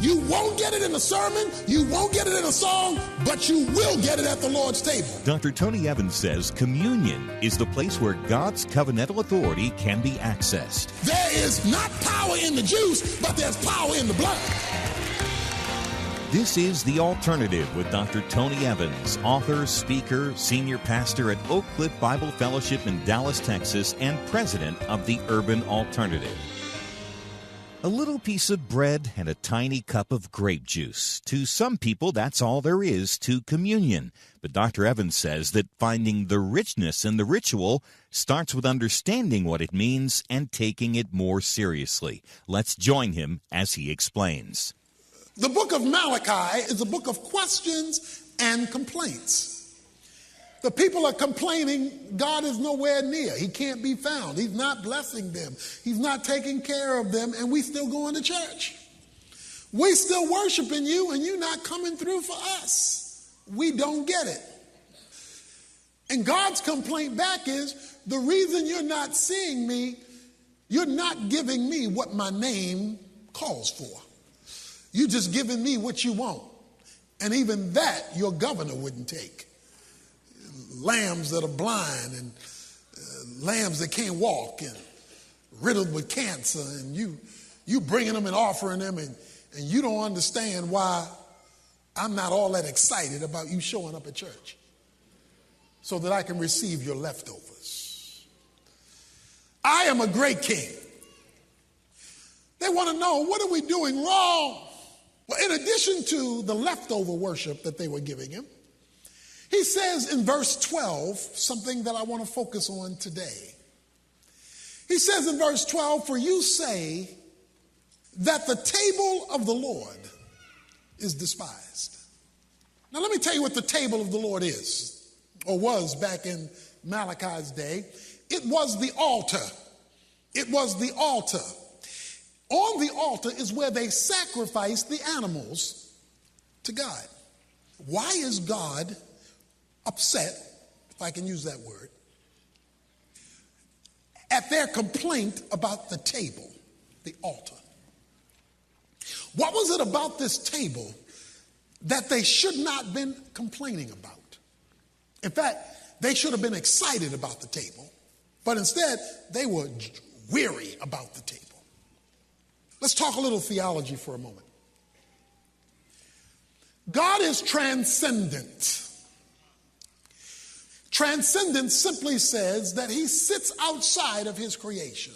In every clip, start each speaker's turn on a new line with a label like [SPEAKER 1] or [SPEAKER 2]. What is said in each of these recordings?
[SPEAKER 1] You won't get it in a sermon, you won't get it in a song, but you will get it at the Lord's table.
[SPEAKER 2] Dr. Tony Evans says communion is the place where God's covenantal authority can be accessed.
[SPEAKER 1] There is not power in the juice, but there's power in the blood.
[SPEAKER 2] This is The Alternative with Dr. Tony Evans, author, speaker, senior pastor at Oak Cliff Bible Fellowship in Dallas, Texas, and president of the Urban Alternative. A little piece of bread and a tiny cup of grape juice. To some people, that's all there is to communion. But Dr. Evans says that finding the richness in the ritual starts with understanding what it means and taking it more seriously. Let's join him as he explains.
[SPEAKER 1] The book of Malachi is a book of questions and complaints. The people are complaining God is nowhere near. He can't be found. He's not blessing them. He's not taking care of them, and we still going to church. We still worshiping you, and you're not coming through for us. We don't get it. And God's complaint back is, the reason you're not seeing me, you're not giving me what my name calls for. You're just giving me what you want. And even that, your governor wouldn't take. Lambs that are blind and lambs that can't walk and riddled with cancer, and you bringing them and offering them, and you don't understand why I'm not all that excited about you showing up at church so that I can receive your leftovers. I am a great king. They want to know, what are we doing wrong? Well, in addition to the leftover worship that they were giving him, he says in verse 12, something that I want to focus on today. He says in verse 12, for you say that the table of the Lord is despised. Now let me tell you what the table of the Lord is, or was back in Malachi's day. It was the altar. It was the altar. On the altar is where they sacrificed the animals to God. Why is God upset, if I can use that word, at their complaint about the table, the altar? What was it about this table that they should not have been complaining about? In fact, they should have been excited about the table, but instead they were weary about the table. Let's talk a little theology for a moment. God is transcendent. Transcendence simply says that he sits outside of his creation.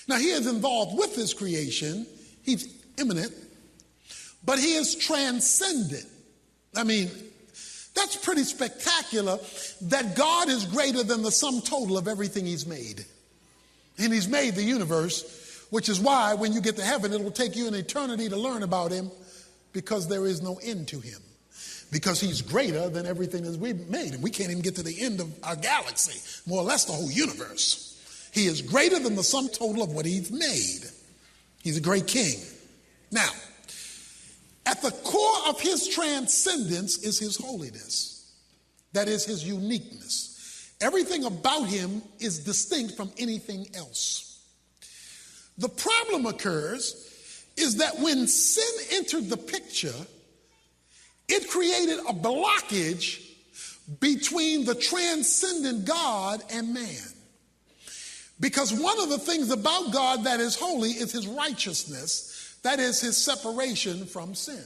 [SPEAKER 1] Now, he is involved with his creation. He's immanent, but he is transcendent. I mean, that's pretty spectacular that God is greater than the sum total of everything he's made. And he's made the universe, which is why when you get to heaven, it will take you an eternity to learn about him, because there is no end to him. Because he's greater than everything that we've made. And we can't even get to the end of our galaxy, more or less the whole universe. He is greater than the sum total of what he's made. He's a great king. Now, at the core of his transcendence is his holiness. That is his uniqueness. Everything about him is distinct from anything else. The problem occurs is that when sin entered the picture, it created a blockage between the transcendent God and man. Because one of the things about God that is holy is his righteousness, that is his separation from sin.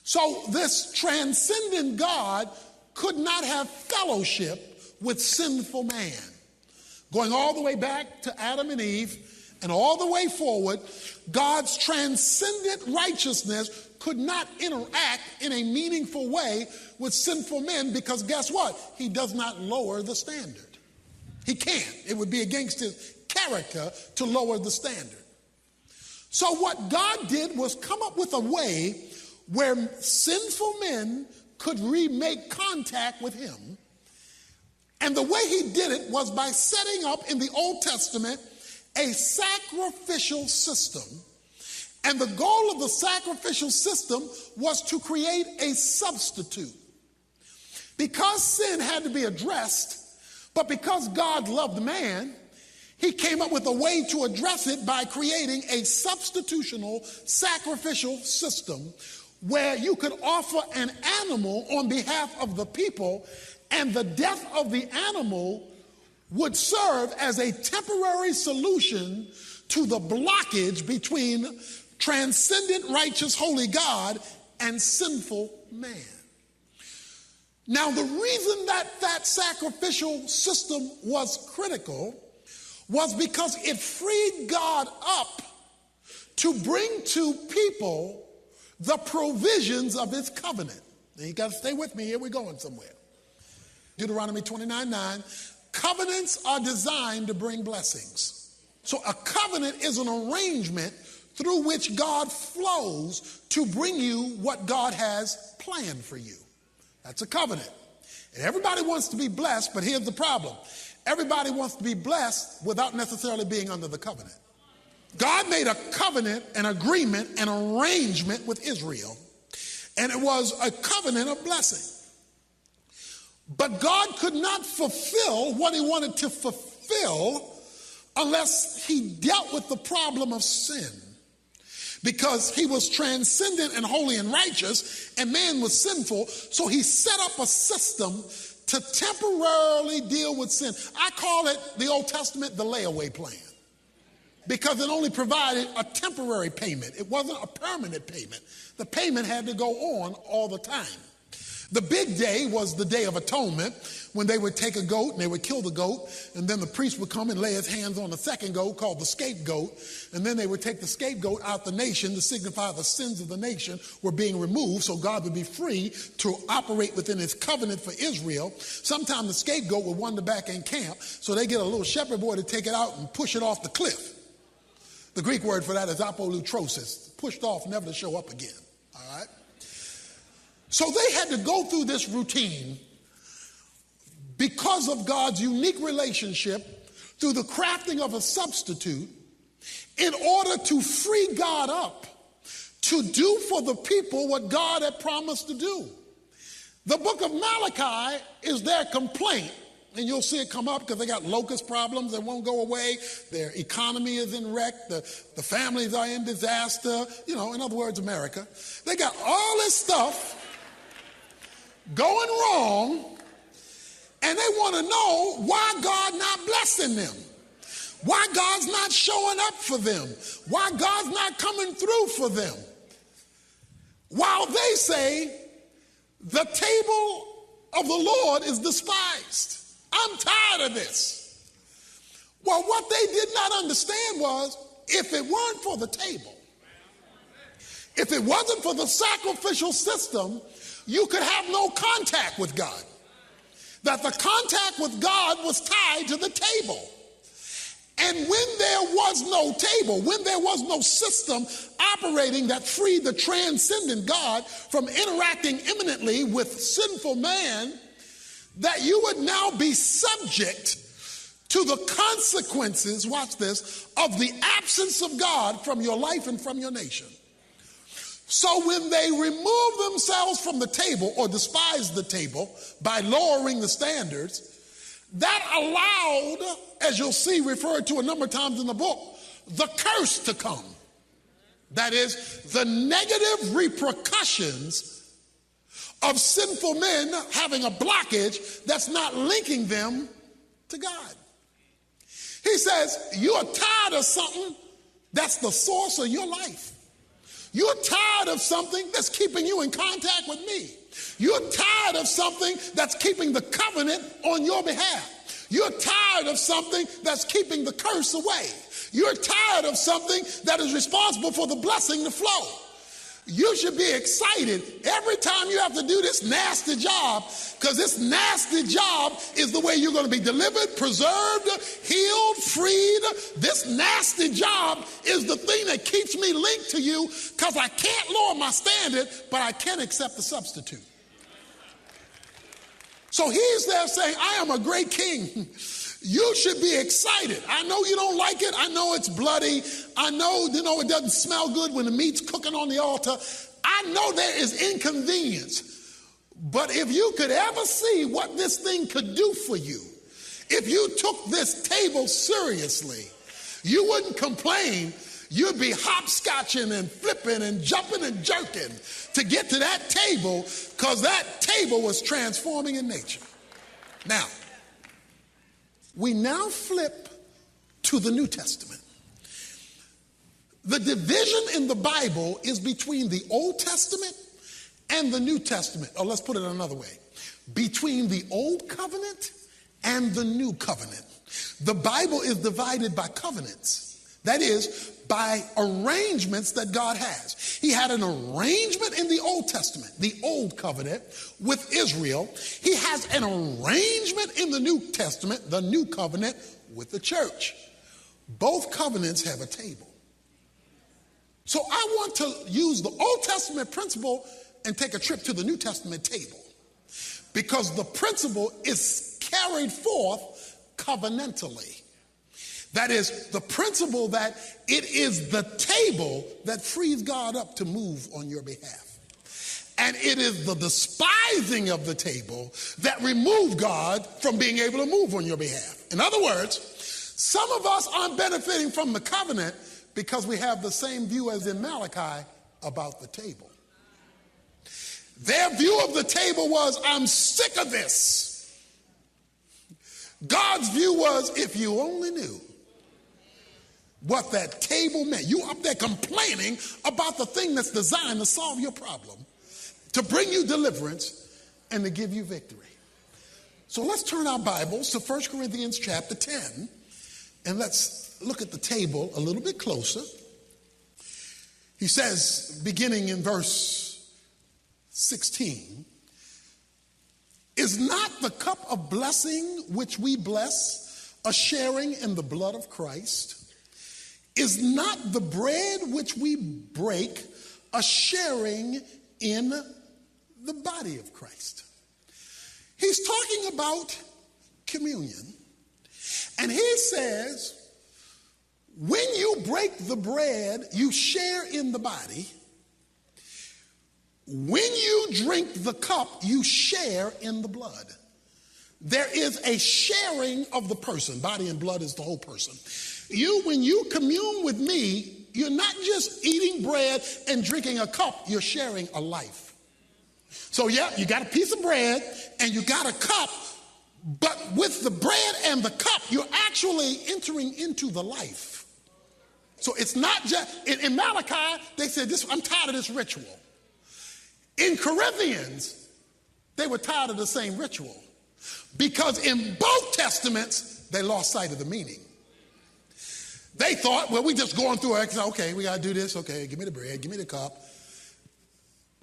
[SPEAKER 1] So this transcendent God could not have fellowship with sinful man. Going all the way back to Adam and Eve and all the way forward, God's transcendent righteousness could not interact in a meaningful way with sinful men, because guess what? He does not lower the standard. He can't. It would be against his character to lower the standard. So what God did was come up with a way where sinful men could remake contact with him. And the way he did it was by setting up in the Old Testament a sacrificial system. And the goal of the sacrificial system was to create a substitute. Because sin had to be addressed, but because God loved man, he came up with a way to address it by creating a substitutional sacrificial system where you could offer an animal on behalf of the people, and the death of the animal would serve as a temporary solution to the blockage between transcendent, righteous, holy God and sinful man. Now, the reason that sacrificial system was critical was because it freed God up to bring to people the provisions of his covenant. Now you got to stay with me here, we're going somewhere. Deuteronomy 29:9, covenants are designed to bring blessings. So a covenant is an arrangement through which God flows to bring you what God has planned for you. That's a covenant. And everybody wants to be blessed, but here's the problem. Everybody wants to be blessed without necessarily being under the covenant. God made a covenant, an agreement, an arrangement with Israel, and it was a covenant of blessing. But God could not fulfill what he wanted to fulfill unless he dealt with the problem of sin. Because he was transcendent and holy and righteous, and man was sinful, so he set up a system to temporarily deal with sin. I call it, the Old Testament, the layaway plan, because it only provided a temporary payment. It wasn't a permanent payment. The payment had to go on all the time. The big day was the Day of Atonement, when they would take a goat and they would kill the goat, and then the priest would come and lay his hands on the second goat called the scapegoat, and then they would take the scapegoat out the nation to signify the sins of the nation were being removed, so God would be free to operate within his covenant for Israel. Sometimes the scapegoat would wander back in camp, so they get a little shepherd boy to take it out and push it off the cliff. The Greek word for that is apolutrosis, pushed off, never to show up again. All right? So they had to go through this routine because of God's unique relationship through the crafting of a substitute in order to free God up to do for the people what God had promised to do. The book of Malachi is their complaint, and you'll see it come up because they got locust problems that won't go away. Their economy is in wreck. The families are in disaster. You know, in other words, America. They got all this stuff going wrong, and they want to know why God not blessing them, why God's not showing up for them, why God's not coming through for them. While they say the table of the Lord is despised. I'm tired of this. Well, what they did not understand was, if it weren't for the table, if it wasn't for the sacrificial system, you could have no contact with God. That the contact with God was tied to the table. And when there was no table, when there was no system operating that freed the transcendent God from interacting imminently with sinful man, that you would now be subject to the consequences, watch this, of the absence of God from your life and from your nation. So when they removed themselves from the table or despised the table by lowering the standards, that allowed, as you'll see referred to a number of times in the book, the curse to come. That is, the negative repercussions of sinful men having a blockage that's not linking them to God. He says, you're tired of something that's the source of your life. You're tired of something that's keeping you in contact with me. You're tired of something that's keeping the covenant on your behalf. You're tired of something that's keeping the curse away. You're tired of something that is responsible for the blessing to flow. You should be excited every time you have to do this nasty job, because this nasty job is the way you're going to be delivered, preserved, healed, freed. This nasty job is the thing that keeps me linked to you, because I can't lower my standard, but I can accept the substitute. So he's there saying, I am a great king. You should be excited. I know you don't like it. I know it's bloody. I know, it doesn't smell good when the meat's cooking on the altar. I know there is inconvenience. But if you could ever see what this thing could do for you, if you took this table seriously, you wouldn't complain. You'd be hopscotching and flipping and jumping and jerking to get to that table, because that table was transforming in nature. Now, we now flip to the New Testament. The division in the Bible is between the Old Testament and the New Testament. Or let's put it another way. Between the Old Covenant and the New Covenant. The Bible is divided by covenants. That is, by arrangements that God has. He had an arrangement in the Old Testament, the Old Covenant with Israel. He has an arrangement in the New Testament, the New Covenant with the church. Both covenants have a table. So I want to use the Old Testament principle and take a trip to the New Testament table, because the principle is carried forth covenantally. That is, the principle that it is the table that frees God up to move on your behalf. And it is the despising of the table that removes God from being able to move on your behalf. In other words, some of us aren't benefiting from the covenant because we have the same view as in Malachi about the table. Their view of the table was, I'm sick of this. God's view was, if you only knew what that table meant. You up there complaining about the thing that's designed to solve your problem, to bring you deliverance, and to give you victory. So let's turn our Bibles to 1 Corinthians chapter 10, and let's look at the table a little bit closer. He says, beginning in verse 16, is not the cup of blessing which we bless a sharing in the blood of Christ? Is not the bread which we break a sharing in the body of Christ? He's talking about communion. And he says, when you break the bread, you share in the body. When you drink the cup, you share in the blood. There is a sharing of the person. Body and blood is the whole person. When you commune with me, you're not just eating bread and drinking a cup, you're sharing a life. So yeah, you got a piece of bread and you got a cup, but with the bread and the cup, you're actually entering into the life. So it's not just, in Malachi, they said, I'm tired of this ritual. In Corinthians, they were tired of the same ritual, because in both testaments, they lost sight of the meaning. They thought, well, we just going through it. Okay, we got to do this. Okay, give me the bread, give me the cup.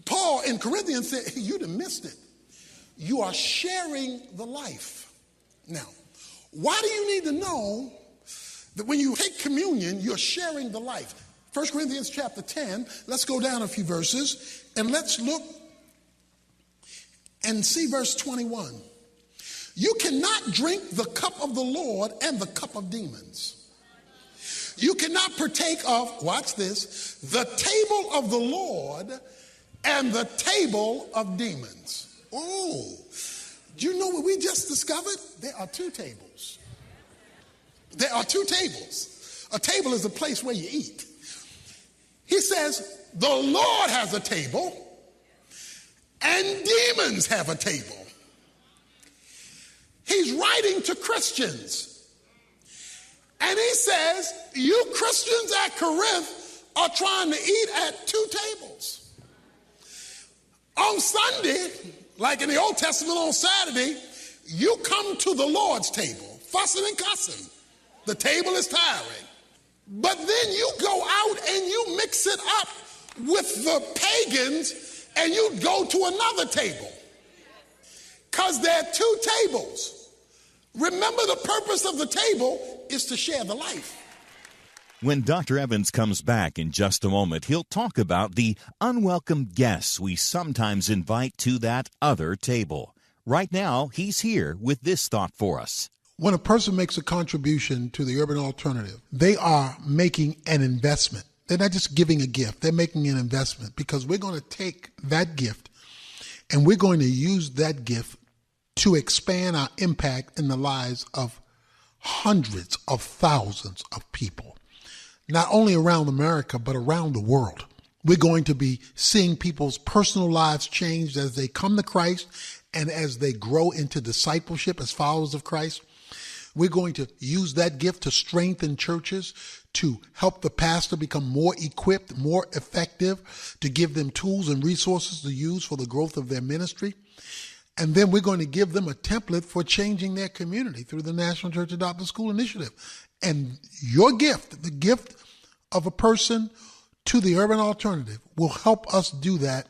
[SPEAKER 1] Paul in Corinthians said, hey, you done missed it. You are sharing the life. Now, why do you need to know that when you take communion, you're sharing the life? 1 Corinthians chapter 10, let's go down a few verses and let's look and see verse 21. You cannot drink the cup of the Lord and the cup of demons. You cannot partake of, watch this, the table of the Lord and the table of demons. Oh, do you know what we just discovered? There are two tables. There are two tables. A table is a place where you eat. He says, the Lord has a table and demons have a table. He's writing to Christians. And he says, you Christians at Corinth are trying to eat at two tables. On Sunday, like in the Old Testament on Saturday, you come to the Lord's table, fussing and cussing. The table is tiring. But then you go out and you mix it up with the pagans and you go to another table. Because there are two tables. Remember, the purpose of the table is to share the life.
[SPEAKER 2] When Dr. Evans comes back in just a moment, he'll talk about the unwelcome guests we sometimes invite to that other table. Right now, he's here with this thought for us.
[SPEAKER 1] When a person makes a contribution to the Urban Alternative, they are making an investment. They're not just giving a gift. They're making an investment, because we're going to take that gift and we're going to use that gift to expand our impact in the lives of hundreds of thousands of people, not only around America, but around the world. We're going to be seeing people's personal lives changed as they come to Christ and as they grow into discipleship as followers of Christ. We're going to use that gift to strengthen churches, to help the pastor become more equipped, more effective, to give them tools and resources to use for the growth of their ministry. And then we're going to give them a template for changing their community through the National Church Adopted School Initiative. And your gift, the gift of a person to the Urban Alternative, will help us do that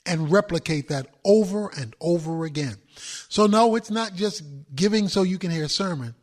[SPEAKER 1] and replicate that over and over again. So no, it's not just giving so you can hear a sermon.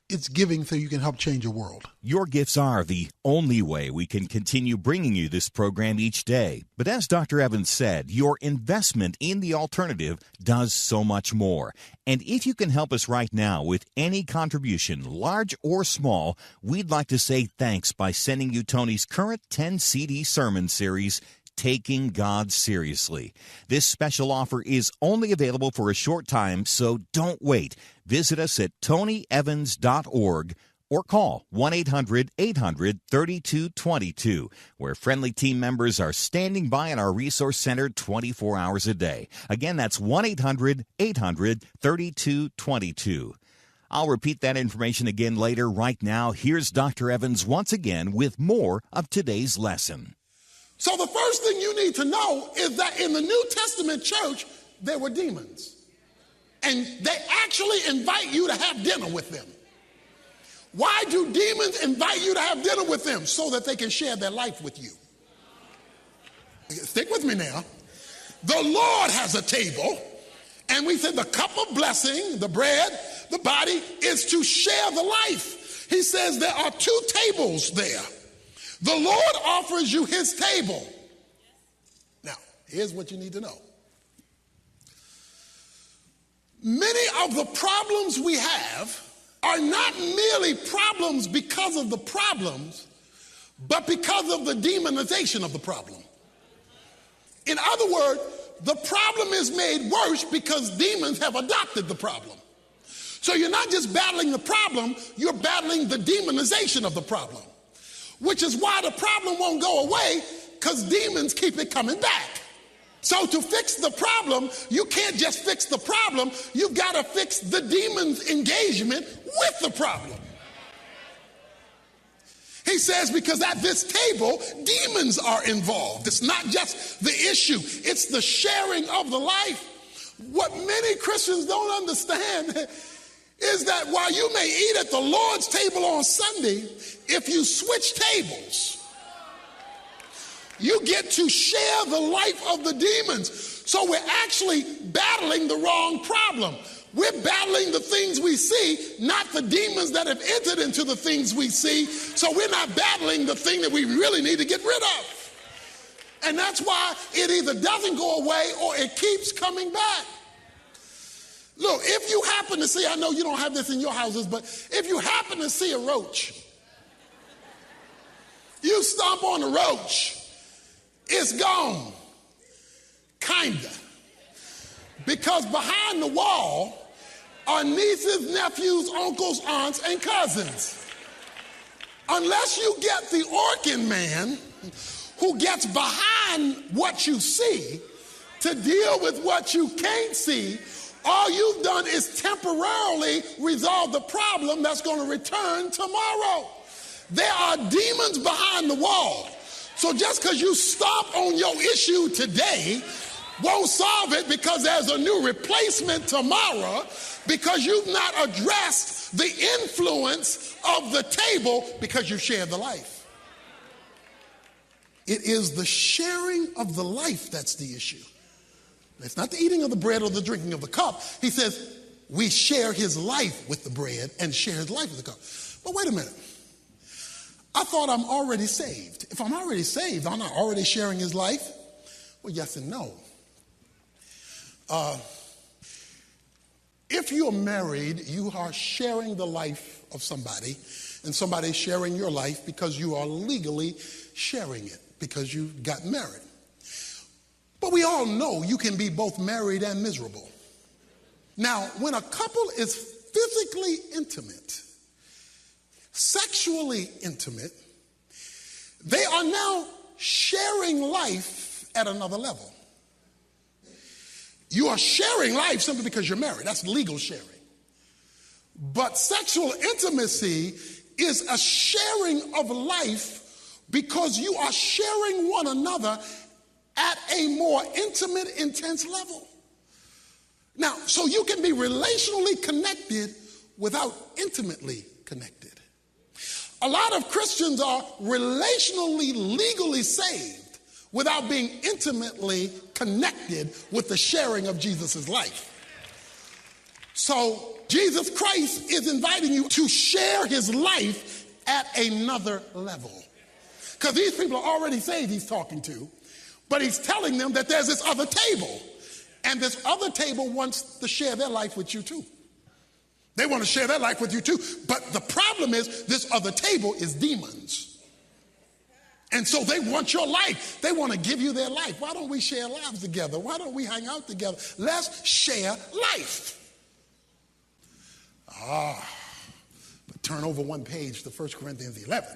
[SPEAKER 1] It's giving so you can help change your world.
[SPEAKER 2] Your gifts are the only way we can continue bringing you this program each day. But as Dr. Evans said, your investment in the alternative does so much more. And if you can help us right now with any contribution, large or small, we'd like to say thanks by sending you Tony's current 10-CD sermon series, Taking God Seriously. This special offer is only available for a short time, so don't wait. Visit us at tonyevans.org or call 1-800-800-3222, where friendly team members are standing by in our resource center 24 hours a day. Again, that's 1-800-800-3222. I'll repeat that information again later. Right now, here's Dr. Evans once again with more of today's lesson.
[SPEAKER 1] So the first thing you need to know is that in the New Testament church, there were demons. And they actually invite you to have dinner with them. Why do demons invite you to have dinner with them? So that they can share their life with you. Stick with me now. The Lord has a table, and we said the cup of blessing, the bread, the body, is to share the life. He says there are two tables there. The Lord offers you his table. Now, here's what you need to know. Many of the problems we have are not merely problems because of the problems, but because of the demonization of the problem. In other words, the problem is made worse because demons have adopted the problem. So you're not just battling the problem, you're battling the demonization of the problem. Which is why the problem won't go away, because demons keep it coming back. So to fix the problem, you can't just fix the problem, you've got to fix the demon's engagement with the problem. He says because at this table, demons are involved. It's not just the issue, it's the sharing of the life. What many Christians don't understand is that while you may eat at the Lord's table on Sunday, if you switch tables, you get to share the life of the demons. So we're actually battling the wrong problem. We're battling the things we see, not the demons that have entered into the things we see. So we're not battling the thing that we really need to get rid of. And that's why it either doesn't go away or it keeps coming back. Look, if you happen to see, I know you don't have this in your houses, but if you happen to see a roach, you stomp on the roach, it's gone. Kinda. Because behind the wall are nieces, nephews, uncles, aunts, and cousins. Unless you get the Orkin man who gets behind what you see to deal with what you can't see, all you've done is temporarily resolve the problem that's going to return tomorrow. There are demons behind the wall. So just because you stomp on your issue today won't solve it, because there's a new replacement tomorrow, because you've not addressed the influence of the table because you shared the life. It is the sharing of the life that's the issue. It's not the eating of the bread or the drinking of the cup. He says we share his life with the bread and share his life with the cup. But wait a minute. I thought I'm already saved. If I'm already saved, I'm not already sharing his life? Well, yes and no. If you're married, you are sharing the life of somebody, and somebody's sharing your life because you are legally sharing it because you got married. But we all know you can be both married and miserable. Now, when a couple is physically intimate, sexually intimate, they are now sharing life at another level. You are sharing life simply because you're married. That's legal sharing. But sexual intimacy is a sharing of life because you are sharing one another at a more intimate, intense level. Now, so you can be relationally connected without intimately connected. A lot of Christians are relationally, legally saved without being intimately connected with the sharing of Jesus' life. So Jesus Christ is inviting you to share his life at another level. Because these people are already saved he's talking to, but he's telling them that there's this other table. And this other table wants to share their life with you too. They want to share their life with you too. But the problem is this other table is demons. And so they want your life. They want to give you their life. Why don't we share lives together? Why don't we hang out together? Let's share life. But turn over one page to 1 Corinthians 11.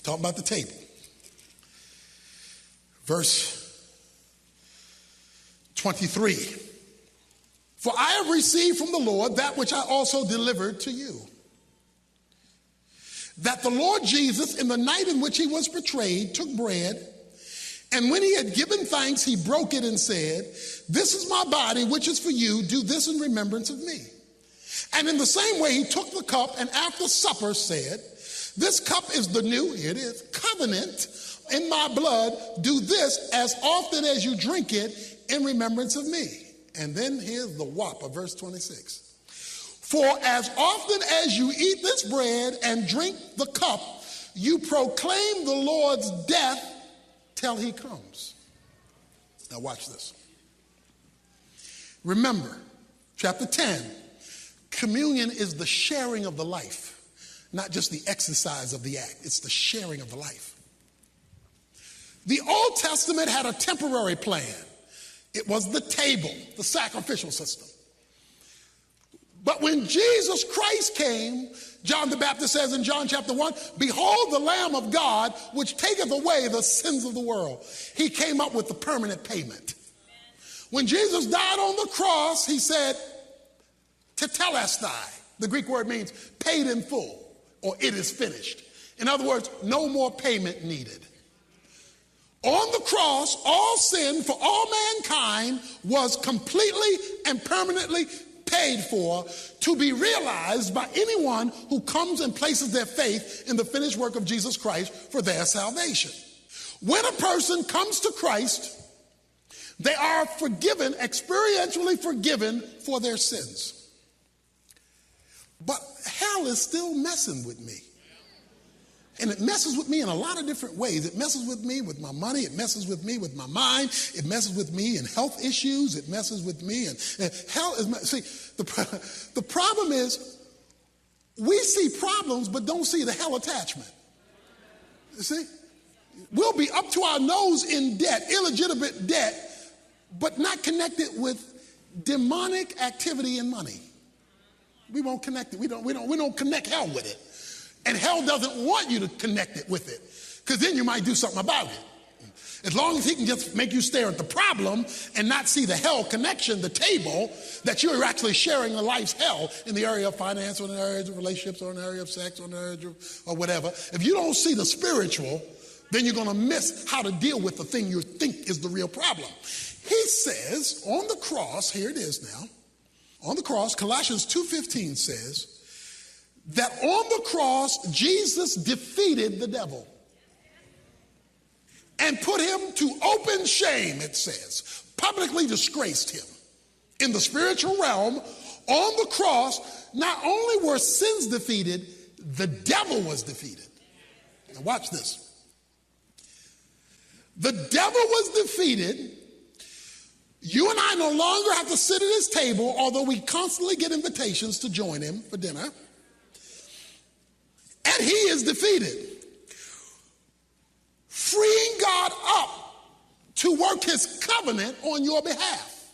[SPEAKER 1] Talk about the table. Verse 23. For I have received from the Lord that which I also delivered to you. That the Lord Jesus, in the night in which he was betrayed, took bread, and when he had given thanks, he broke it and said, "This is my body, which is for you. Do this in remembrance of me." And in the same way, he took the cup, and after supper said, "This cup is the new," here it is, "covenant in my blood. Do this as often as you drink it in remembrance of me." And then here's the whopper, verse 26. For as often as you eat this bread and drink the cup, you proclaim the Lord's death till he comes. Now watch this. Remember, chapter 10, communion is the sharing of the life, not just the exercise of the act. It's the sharing of the life. The Old Testament had a temporary plan. It was the table, the sacrificial system. But when Jesus Christ came, John the Baptist says in John chapter 1, "Behold the Lamb of God, which taketh away the sins of the world." He came up with the permanent payment. When Jesus died on the cross, he said, "Tetelestai." The Greek word means paid in full, or it is finished. In other words, no more payment needed. On the cross, all sin for all mankind was completely and permanently paid for, to be realized by anyone who comes and places their faith in the finished work of Jesus Christ for their salvation. When a person comes to Christ, they are forgiven, experientially forgiven for their sins. But hell is still messing with me. And it messes with me in a lot of different ways. It messes with me with my money. It messes with me with my mind. It messes with me in health issues. It messes with me. And hell is, see, the problem is we see problems but don't see the hell attachment. You see? We'll be up to our nose in debt, illegitimate debt, but not connected with demonic activity and money. We won't connect it. We don't connect hell with it. And hell doesn't want you to connect it with it, because then you might do something about it. As long as he can just make you stare at the problem and not see the hell connection, the table, that you're actually sharing the life's hell in the area of finance, or in the area of relationships, or in the area of sex, or in the area of, or whatever. If you don't see the spiritual, then you're going to miss how to deal with the thing you think is the real problem. He says on the cross, here it is now, on the cross, Colossians 2:15 says, that on the cross, Jesus defeated the devil and put him to open shame, it says, publicly disgraced him. In the spiritual realm, on the cross, not only were sins defeated, the devil was defeated. Now watch this. The devil was defeated. You and I no longer have to sit at his table, although we constantly get invitations to join him for dinner. And he is defeated. Freeing God up to work his covenant on your behalf.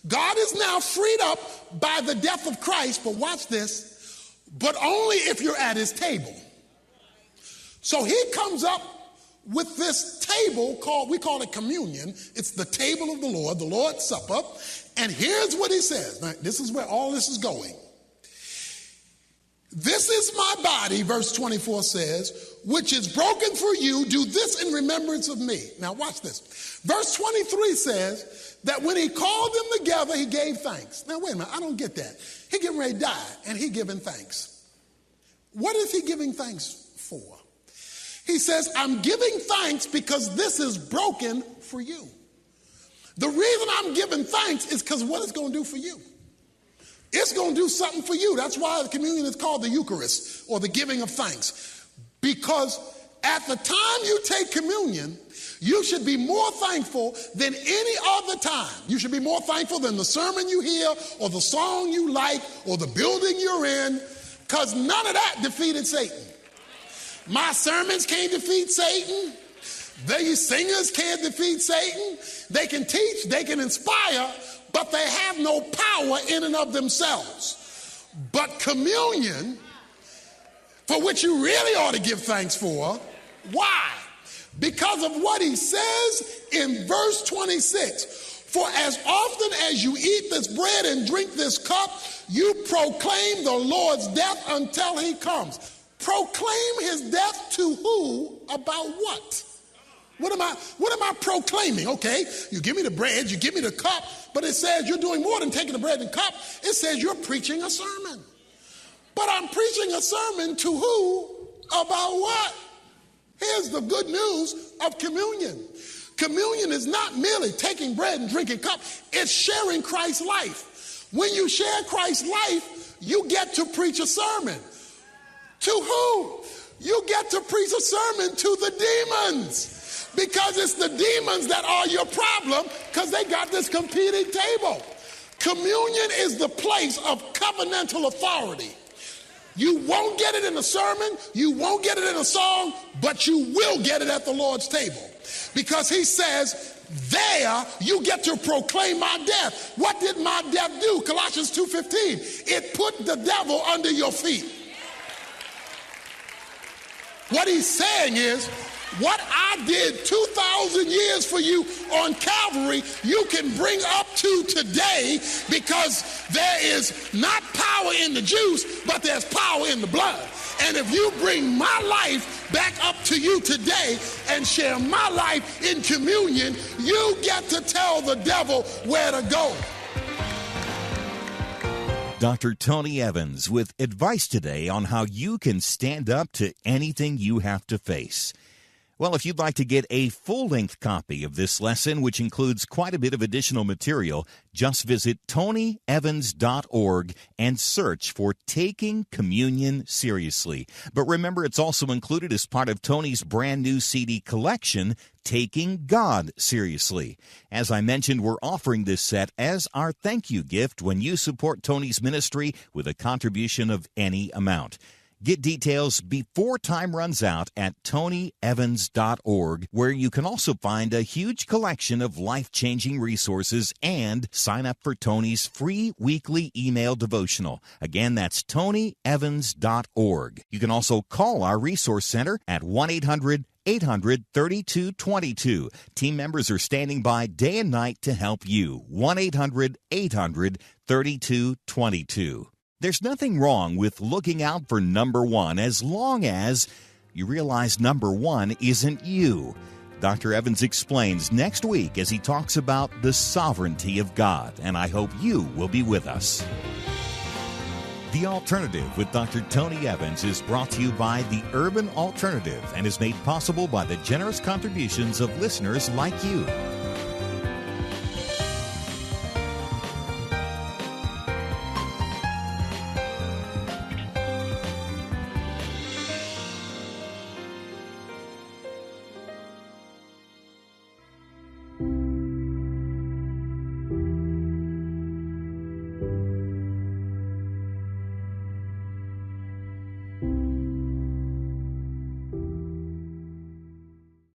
[SPEAKER 1] God is now freed up by the death of Christ, but watch this, but only if you're at his table. So he comes up with this table we call it communion. It's the table of the Lord's Supper. And here's what he says. Now, this is where all this is going. This is my body, verse 24 says, which is broken for you. Do this in remembrance of me. Now watch this. Verse 23 says that when he called them together, he gave thanks. Now wait a minute, I don't get that. He getting ready to die and he giving thanks. What is he giving thanks for? He says, I'm giving thanks because this is broken for you. The reason I'm giving thanks is because what it's going to do for you. It's going to do something for you. That's why the communion is called the Eucharist, or the giving of thanks. Because at the time you take communion, you should be more thankful than any other time. You should be more thankful than the sermon you hear, or the song you like, or the building you're in, because none of that defeated Satan. My sermons can't defeat Satan. These singers can't defeat Satan. They can teach, they can inspire, but they have no power in and of themselves. But communion, for which you really ought to give thanks for, why? Because of what he says in verse 26. For as often as you eat this bread and drink this cup, you proclaim the Lord's death until he comes. Proclaim his death to who? About what? What am I proclaiming? Okay, you give me the bread, you give me the cup, but it says you're doing more than taking the bread and cup. It says you're preaching a sermon. But I'm preaching a sermon to who? About what? Here's the good news of communion. Communion is not merely taking bread and drinking cup. It's sharing Christ's life. When you share Christ's life, you get to preach a sermon. To who? You get to preach a sermon to the demons. Because it's the demons that are your problem, because they got this competing table. Communion is the place of covenantal authority. You won't get it in a sermon, you won't get it in a song, but you will get it at the Lord's table. Because he says, there you get to proclaim my death. What did my death do? Colossians 2:15. It put the devil under your feet. What he's saying is, what I did 2,000 years for you on Calvary, you can bring up to today, because there is not power in the juice, but there's power in the blood. And if you bring my life back up to you today and share my life in communion, you get to tell the devil where to go.
[SPEAKER 2] Dr. Tony Evans with advice today on how you can stand up to anything you have to face. Well, if you'd like to get a full-length copy of this lesson, which includes quite a bit of additional material, just visit TonyEvans.org and search for Taking Communion Seriously. But remember, it's also included as part of Tony's brand new CD collection, Taking God Seriously. As I mentioned, we're offering this set as our thank you gift when you support Tony's ministry with a contribution of any amount. Get details before time runs out at TonyEvans.org, where you can also find a huge collection of life-changing resources and sign up for Tony's free weekly email devotional. Again, that's TonyEvans.org. You can also call our resource center at 1-800-800-3222. Team members are standing by day and night to help you. 1-800-800-3222. There's nothing wrong with looking out for number one as long as you realize number one isn't you. Dr. Evans explains next week as he talks about the sovereignty of God, and I hope you will be with us. The Alternative with Dr. Tony Evans is brought to you by the Urban Alternative and is made possible by the generous contributions of listeners like you.